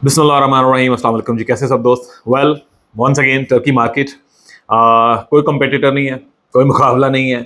बिस्मिल्लाहिर्रहमानिर्रहीम। अस्सलाम वालेकुम जी, कैसे सब दोस्त। Well, once again Turkey market, कोई कंपेटिटर नहीं है, कोई मुकाबला नहीं है।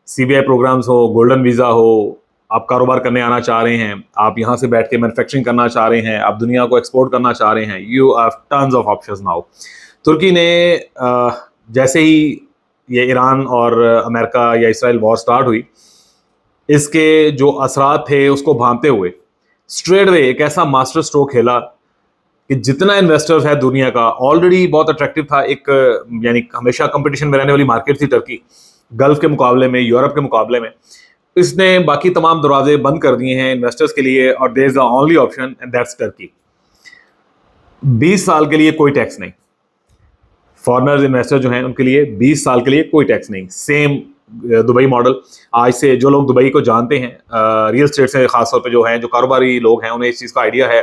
सीबीआई प्रोग्राम्स हो, गोल्डन वीज़ा हो, आप कारोबार करने आना चाह रहे हैं, आप यहाँ से बैठ के मैन्युफैक्चरिंग करना चाह रहे हैं, आप दुनिया को एक्सपोर्ट करना चाह रहे हैं, you have tons of options now. तुर्की ने जैसे ही ये ईरान और अमेरिका या इसराइल वॉर स्टार्ट हुई, इसके जो असरात थे उसको भांपते हुए स्ट्रेट वे एक ऐसा मास्टर स्ट्रोक खेला कि जितना इन्वेस्टर्स है दुनिया का, ऑलरेडी बहुत अट्रैक्टिव था। एक यानी हमेशा कंपटीशन में रहने वाली मार्केट थी टर्की, गल्फ के मुकाबले में, यूरोप के मुकाबले में। इसने बाकी तमाम दरवाजे बंद कर दिए हैं इन्वेस्टर्स के लिए, और there is the only option and that's Turkey. 20 साल के लिए कोई टैक्स नहीं। फॉरेनर्स इन्वेस्टर जो हैं उनके लिए 20 साल के लिए कोई टैक्स नहीं। Same Dubai model. आज से जो लोग दुबई को जानते हैं, रियल स्टेट से खासतौर पे जो हैं, जो कारोबारी लोग हैं, उन्हें इस चीज़ का आइडिया है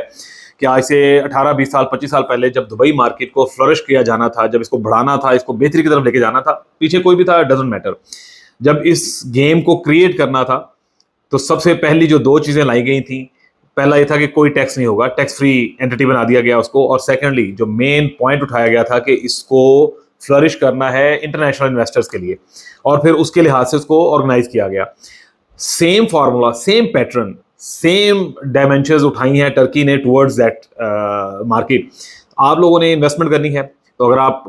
कि आज से 18-20 साल 25 साल पहले जब दुबई मार्केट को फ्लरिश किया जाना था, जब इसको बढ़ाना था, इसको बेहतरी की तरफ लेके जाना था, पीछे कोई भी था, डजंट मैटर। जब इस गेम को क्रिएट करना था तो सबसे पहली जो दो चीज़ें लाई गई थी, पहला ये था कि कोई टैक्स नहीं होगा, टैक्स फ्री एंटिटी बना दिया गया उसको। और सेकेंडली जो मेन पॉइंट उठाया गया था कि इसको फ्लरिश करना है इंटरनेशनल इन्वेस्टर्स के लिए, और फिर उसके लिहाज से उसको ऑर्गेनाइज किया गया। Same formula, same pattern, same dimensions उठाई हैं टर्की ने टुवर्ड्स दैट मार्केट। आप लोगों ने इन्वेस्टमेंट करनी है तो अगर आप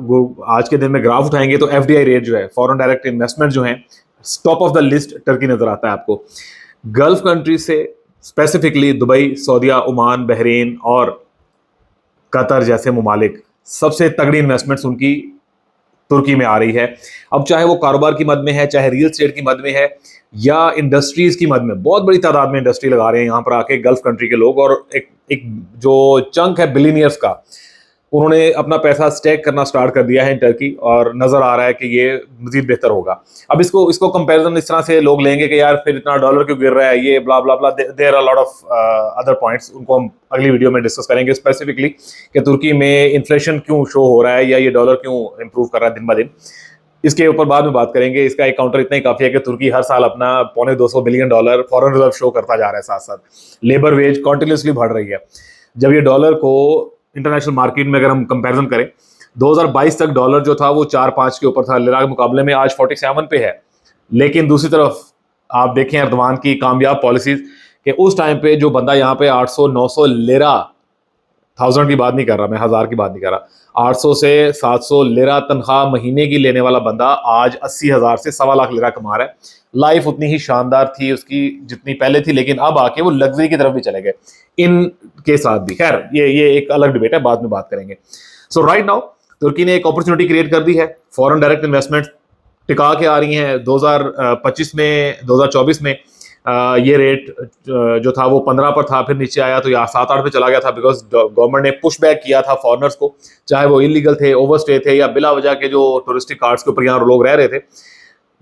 आज के दिन में ग्राफ उठाएंगे तो एफडीआई रेट जो है, फॉरेन डायरेक्ट इन्वेस्टमेंट जो है, top of the list Turkey नजर आता है आपको। गल्फ कंट्री से स्पेसिफिकली दुबई, सऊदीया, ओमान, बहरीन और कतर जैसे ममालिक, सबसे तगड़ी इन्वेस्टमेंट्स उनकी तुर्की में आ रही है। अब चाहे वो कारोबार की मद में है, चाहे रियल एस्टेट की मद में है, या इंडस्ट्रीज की मद में, बहुत बड़ी तादाद में इंडस्ट्री लगा रहे हैं यहाँ पर आके गल्फ कंट्री के लोग। और एक जो चंक है बिलियनियर्स का, उन्होंने अपना पैसा स्टेक करना स्टार्ट कर दिया है इन टर्की, और नजर आ रहा है कि ये मजीद बेहतर होगा। अब इसको इसको कंपैरिजन इस तरह से लोग लेंगे कि यार फिर इतना डॉलर क्यों गिर रहा है, ये blah blah blah, there are lot of other points, उनको हम अगली वीडियो में डिस्कस करेंगे स्पेसिफिकली कि तुर्की में इन्फ्लेशन क्यों शो हो रहा है, या ये डॉलर क्यों इंप्रूव कर रहा है दिन ब दिन। इसके ऊपर बाद में बात करेंगे। इसका एक काउंटर इतना ही काफी है कि तुर्की हर साल अपना $250 बिलियन फॉरेन रिजर्व शो करता जा रहा है। साथ साथ लेबर वेज कॉन्टिन्यूसली बढ़ रही है। जब ये डॉलर को इंटरनेशनल मार्केट में अगर हम कंपैरिजन करें, 2022 तक डॉलर जो था वो 4-5 के ऊपर था, लिरा के मुकाबले में आज 47 पे है। लेकिन दूसरी तरफ आप देखें एर्दवान की कामयाब पॉलिसीज, कि उस टाइम पे जो बंदा यहाँ पे 800-900 लिरा, 1000 की बात नहीं कर रहा मैं, 1000 की बात नहीं कर रहा, 800 से 700 लिरा तनख्वाह महीने की लेने वाला बंदा आज 80,000 से 1.25 लाख लिरा कमा रहा है। लाइफ उतनी ही शानदार थी उसकी जितनी पहले थी, लेकिन अब आके वो लग्जरी की तरफ भी चले गए इनके साथ भी। खैर, ये एक अलग डिबेट है, बाद में बात करेंगे। सो राइट नाउ तुर्की ने एक अपॉर्चुनिटी क्रिएट कर दी है। फॉरेन डायरेक्ट इन्वेस्टमेंट टिका के आ रही हैं। 2025 में, 2024 में ये रेट जो था वो 15 पर था, फिर नीचे आया तो यहाँ 7-8 पे चला गया था, बिकॉज गवर्नमेंट ने पुश बैक किया था फॉरनर्स को, चाहे वो इलीगल थे, ओवरस्टे थे, या बिला वजह के जो टूरिस्टिक कार्ड्स के ऊपर यहाँ लोग रह रहे थे।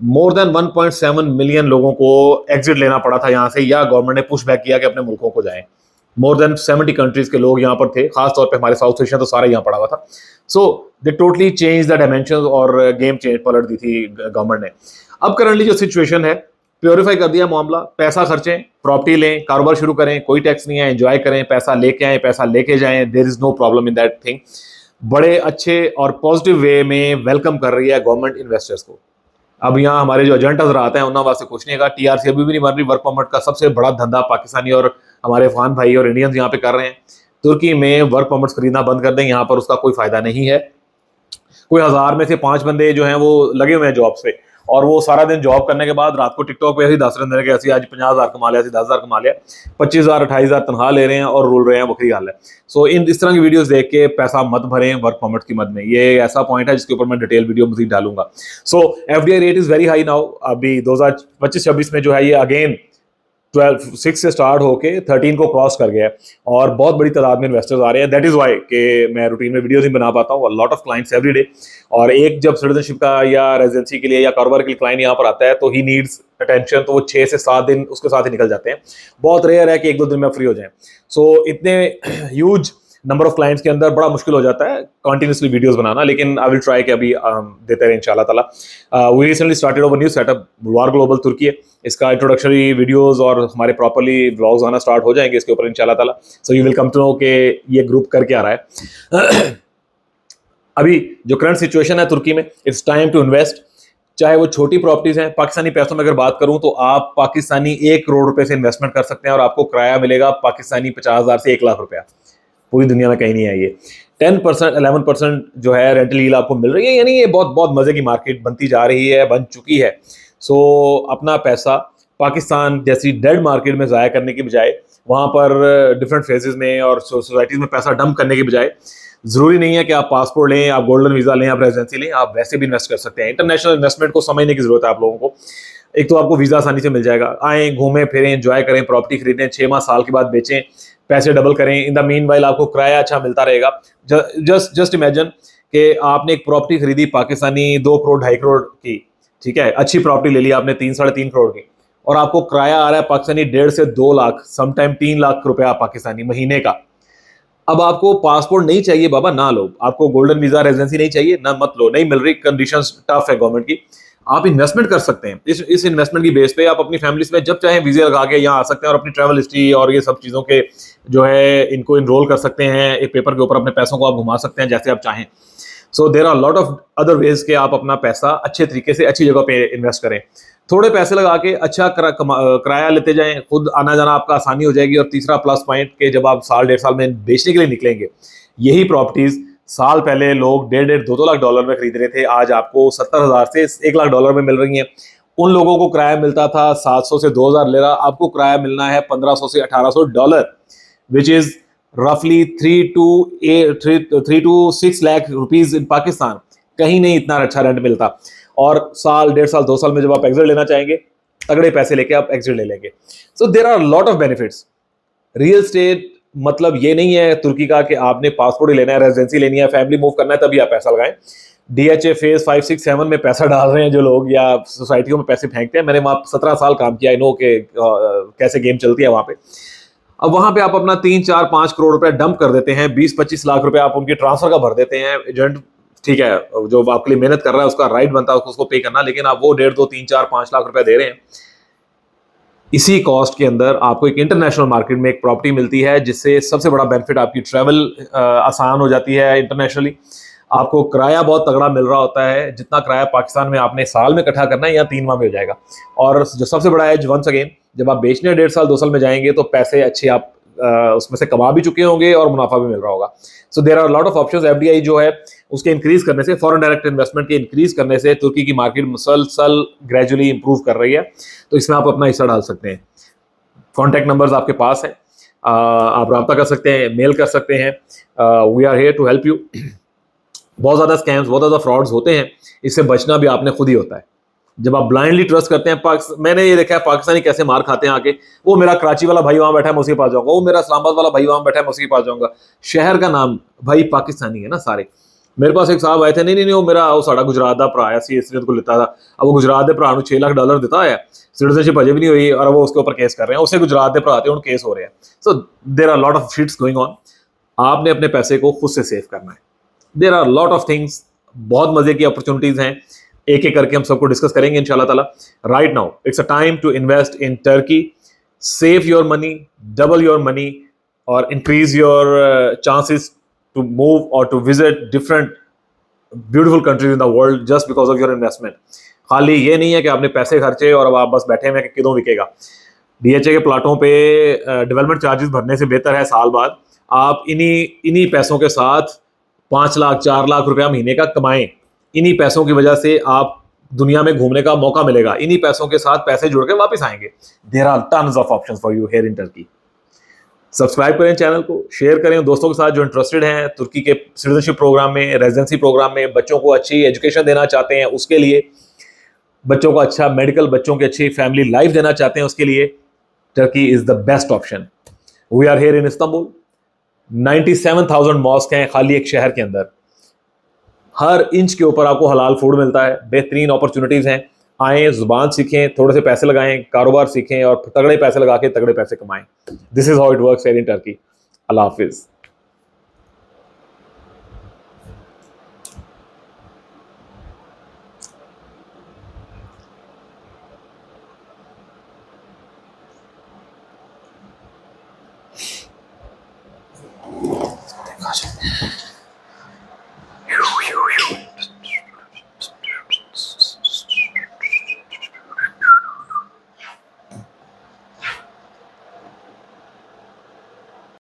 मोर देन 1.7 मिलियन लोगों को एग्जिट लेना पड़ा था यहाँ से, या गवर्नमेंट ने पुश बैक किया कि अपने मुल्कों को जाएं। मोर देन 70 कंट्रीज के लोग यहाँ पर थे, खासतौर पे हमारे साउथ एशिया तो सारा यहाँ पड़ा हुआ था। So they totally change the dimension, और गेम चेंज पलट दी थी गवर्नमेंट ने। अब करंटली जो सिचुएशन है, प्योरीफाई कर दिया मामला, पैसा खर्चें, प्रॉपर्टी लें, कारोबार शुरू करें, कोई टैक्स नहीं है, एंजॉय करें, पैसा लेके आए, पैसा लेके जाएं, there is no problem in that thing. बड़े अच्छे और पॉजिटिव वे में वेलकम कर रही है गवर्नमेंट इन्वेस्टर्स को। अब यहाँ हमारे जो एजेंट नजर आते हैं उन्होंने वास्ते कुछ नहीं है। टीआरसी अभी भी नहीं बन रही। वर्क परमिट का सबसे बड़ा धंधा पाकिस्तानी और हमारे अफगान भाई और इंडियंस यहाँ पे कर रहे हैं। तुर्की में वर्क परमिट खरीदना बंद कर दें, यहाँ पर उसका कोई फायदा नहीं है। कोई 1000 में से 5 बंदे जो हैं वो लगे हुए हैं जॉब पे, और वो सारा दिन जॉब करने के बाद रात को टिकटॉक पे ऐसे 10 रन देने के, ऐसे आज 50,000 कमा लिया, ऐसे 10,000 कमा लिया, 25,000 28,000 तनख्वाह ले रहे हैं और रुल रहे हैं, बकरी हाल है। सो इस तरह की वीडियोस देख के पैसा मत भरें वर्क परमिट की मद में। ये ऐसा पॉइंट है जिसके ऊपर मैं डिटेल वीडियो मजीद डालूंगा। So FDI rate is very high now. अभी 2025-26 में जो है ये अगेन 6 से स्टार्ट होके 13 को क्रॉस कर गया है, और बहुत बड़ी तादाद में इन्वेस्टर्स आ रहे हैं। दैट इज वाई कि मैं रूटीन में वीडियोस ही बना पाता हूँ, lot of clients every day. और एक जब सिटीजनशिप का या रेजिडेंसी के लिए या कारोबार के लिए क्लाइंट यहाँ पर आता है तो ही नीड्स अटेंशन, तो वो 6 से 7 दिन उसके साथ ही निकल जाते हैं। बहुत रेयर है कि 1-2 दिन में फ्री हो जाए। सो इतने ह्यूज नंबर ऑफ क्लाइंट्स के अंदर बड़ा मुश्किल हो जाता है कंटिन्यूसली वीडियोस बनाना, लेकिन आई विल ट्राई कि अभी देते रहे इंशाल्लाह ताला। We recently started over new setup बुलवार ग्लोबल तुर्की है, इसका इंट्रोडक्टरी वीडियोस और हमारे प्रॉपर्ली व्लॉग्स आना स्टार्ट हो जाएंगे इसके ऊपर इंशाल्लाह ताला। So you will come to know कि ये ग्रुप कर क्या रहा है। अभी जो करंट सिचुएशन है तुर्की में, इट्स टाइम टू इन्वेस्ट। चाहे वो छोटी प्रॉपर्टीज हैं, पाकिस्तानी पैसों में अगर बात करूं तो आप पाकिस्तानी 1 करोड़ रुपए से इन्वेस्टमेंट कर सकते हैं और आपको किराया मिलेगा पाकिस्तानी 50,000 से 1 लाख रुपया। पूरी दुनिया में कहीं नहीं है ये। 10% 11% जो है रेंटल यील्ड आपको मिल रही है, यानी ये बहुत बहुत मजे की मार्केट बनती जा रही है, बन चुकी है। सो अपना पैसा पाकिस्तान जैसी डेड मार्केट में ज़ाया करने की बजाय, वहाँ पर डिफरेंट फेजेस में और सोसाइटीज़ में पैसा डंप करने की बजाय, ज़रूरी नहीं है कि आप पासपोर्ट लें, आप गोल्डन वीज़ा लें, आप रेजिडेंसी लें, आप वैसे भी इन्वेस्ट कर सकते हैं। इंटरनेशनल इन्वेस्टमेंट को समझने की ज़रूरत है आप लोगों को। एक तो आपको वीज़ा आसानी से मिल जाएगा, आएँ घूमें फिरें, एंजॉय करें, प्रॉपर्टी खरीदें, 6 माह साल के बाद बेचें, पैसे डबल करें। इन द मीन वाइल आपको किराया अच्छा मिलता रहेगा। जस्ट इमेजिन कि आपने एक प्रॉपर्टी खरीदी पाकिस्तानी 2 करोड़ 2.5 करोड़ की, ठीक है, अच्छी प्रॉपर्टी ले ली आपने 3 साढ़े 3 करोड़ की, और आपको किराया आ रहा है पाकिस्तानी 1.5 से 2 लाख, समटाइम 3 लाख रुपया पाकिस्तानी महीने का। अब आपको पासपोर्ट नहीं चाहिए बाबा, ना लो। आपको गोल्डन वीजा रेजिडेंसी नहीं चाहिए ना, मत लो। नहीं मिल रही, कंडीशंस टफ है गवर्नमेंट की। आप इन्वेस्टमेंट कर सकते हैं। इस इन्वेस्टमेंट की बेस पे आप अपनी फैमिलीज में जब चाहें वीजे लगा के यहाँ आ सकते हैं और अपनी ट्रैवल हिस्ट्री और ये सब चीज़ों के जो है इनको इनरोल कर सकते हैं। एक पेपर के ऊपर अपने पैसों को आप घुमा सकते हैं जैसे आप चाहें। So there are lot of other ways के आप अपना पैसा अच्छे तरीके से अच्छी जगह पे इन्वेस्ट करें। थोड़े पैसे लगा के अच्छा किराया लेते जाएं, खुद आना जाना आपका आसानी हो जाएगी। और तीसरा प्लस पॉइंट के जब आप साल 1.5 साल में बेचने के लिए निकलेंगे, यही प्रॉपर्टीज साल पहले लोग 1.5 2 लाख डॉलर में खरीद रहे थे, आज आपको 70,000 से 1 लाख डॉलर में मिल रही हैं। उन लोगों को किराया मिलता था 700 से 2,000 लेरा, आपको किराया मिलना है 1500 से 1800 डॉलर, विच इज रफली 3 to 6 lakh rupees in Pakistan. कहीं नहीं इतना अच्छा रेंट मिलता। और साल 1.5 साल 2 साल में जब आप एग्जिट लेना चाहेंगे, तगड़े पैसे लेके आप एग्जिट ले लेंगे। So there are lot of benefits. Real estate मतलब ये नहीं है तुर्की का कि आपने पासपोर्ट ही लेना है, रेजिडेंसी लेनी है, फैमिली मूव करना है तभी आप पैसा लगाएं। डीएचए फेज 5 6 7 में पैसा डाल रहे हैं जो लोग, या सोसाइटियों में पैसे फेंकते हैं। मैंने वहां 17 साल काम किया, आई नो के कैसे गेम चलती है वहां पे। अब वहां पे आप अपना 3 4 5 करोड़ रुपया डंप कर देते हैं, 20-25 लाख रुपया आप उनकी ट्रांसफर का भर देते हैं। एजेंट ठीक है, जो आपके लिए मेहनत कर रहा है उसका राइट बनता है उसको पे करना, लेकिन आप वो 1.5 2 3 4 5 लाख रुपया दे रहे हैं। इसी कॉस्ट के अंदर आपको एक इंटरनेशनल मार्केट में एक प्रॉपर्टी मिलती है, जिससे सबसे बड़ा बेनिफिट आपकी ट्रैवल आसान हो जाती है। इंटरनेशनली आपको किराया बहुत तगड़ा मिल रहा होता है। जितना किराया पाकिस्तान में आपने साल में इकट्ठा करना है, यहाँ 3 माह में हो जाएगा। और जो सबसे बड़ा है, वंस अगेन, जब आप बेचने 1.5 साल 2 साल में जाएंगे तो पैसे अच्छे आप उसमें से कमा भी चुके होंगे और मुनाफा भी मिल रहा होगा। So there are lot of options. FDI जो है उसके इंक्रीज करने से, फॉरेन डायरेक्ट इन्वेस्टमेंट के इंक्रीज करने से तुर्की की मार्केट मुसलसल ग्रेजुअली इंप्रूव कर रही है। तो इसमें आप अपना हिस्सा डाल सकते हैं। कॉन्टैक्ट नंबर्स आपके पास हैं, आप रब्ता कर सकते हैं, मेल कर सकते हैं। We are here to help you. बहुत ज़्यादा स्कैम्स, बहुत ज़्यादा फ्रॉड्स होते हैं, इससे बचना भी आपने खुद ही होता है। जब आप ब्लाइंडली ट्रस्ट करते हैं, मैंने ये देखा है पाकिस्तानी कैसे मार खाते हैं आके। वो मेरा कराची वाला भाई वहां बैठा है, मैं उसके पास जाऊंगा। वो मेरा इस्लामाबाद वाला भाई वहां बैठा है, मैं उसके पास जाऊंगा। शहर का नाम भाई पाकिस्तानी है ना सारे। मेरे पास एक साहब आए थे, नहीं वो मेरा वो साड़ा गुजरात का भरा है, सीएससीएत को लेता था। अब वो गुजरात के भरा 6 लाख डॉलर देता है, सिटीजनशिप अजे भी नहीं हुई, और वो उसके ऊपर केस कर रहे हैं। उसे गुजरात के भरा थे, उन केस हो रहे हैं। So there are lot of shits going on. आपने अपने पैसे को खुद से सेव करना है। There are lot of things, बहुत मजे की अपॉर्चुनिटीज हैं, एक एक करके हम सबको डिस्कस करेंगे इंशाल्लाह ताला। Right now it's a time to invest in Turkey, save your money, double your money, और increase your chances to move और to visit different beautiful countries in the world just because of your investment. खाली ये नहीं है कि आपने पैसे खर्चे और अब आप बस बैठे हुए कि किदों बिकेगा। डीएचए के प्लाटों पे डेवलपमेंट चार्जेस भरने से बेहतर है साल बाद आप इन्हीं पैसों के साथ 5 लाख 4 लाख रुपया महीने का कमाएं। इन्हीं पैसों की वजह से आप दुनिया में घूमने का मौका मिलेगा। इन्हीं पैसों के साथ पैसे जुड़ के वापस आएंगे। There are tons of options for you here in Turkey. Subscribe करें चैनल को, शेयर करें दोस्तों के साथ जो इंटरेस्टेड हैं तुर्की के सिटीजनशिप प्रोग्राम में, रेजिडेंसी प्रोग्राम में, बच्चों को अच्छी एजुकेशन देना चाहते हैं उसके लिए, बच्चों को अच्छा मेडिकल, बच्चों की अच्छी फैमिली लाइफ देना चाहते हैं उसके लिए, Turkey is the best option. We are here in Istanbul. 97,000 mosque हैं खाली एक शहर के अंदर। हर इंच के ऊपर आपको हलाल फूड मिलता है, बेहतरीन अपॉर्चुनिटीज हैं। आएँ, जुबान सीखें, थोड़े से पैसे लगाएं, कारोबार सीखें और तगड़े पैसे लगा के तगड़े पैसे कमाएं। This is how it works here in Turkey. Allah Hafiz.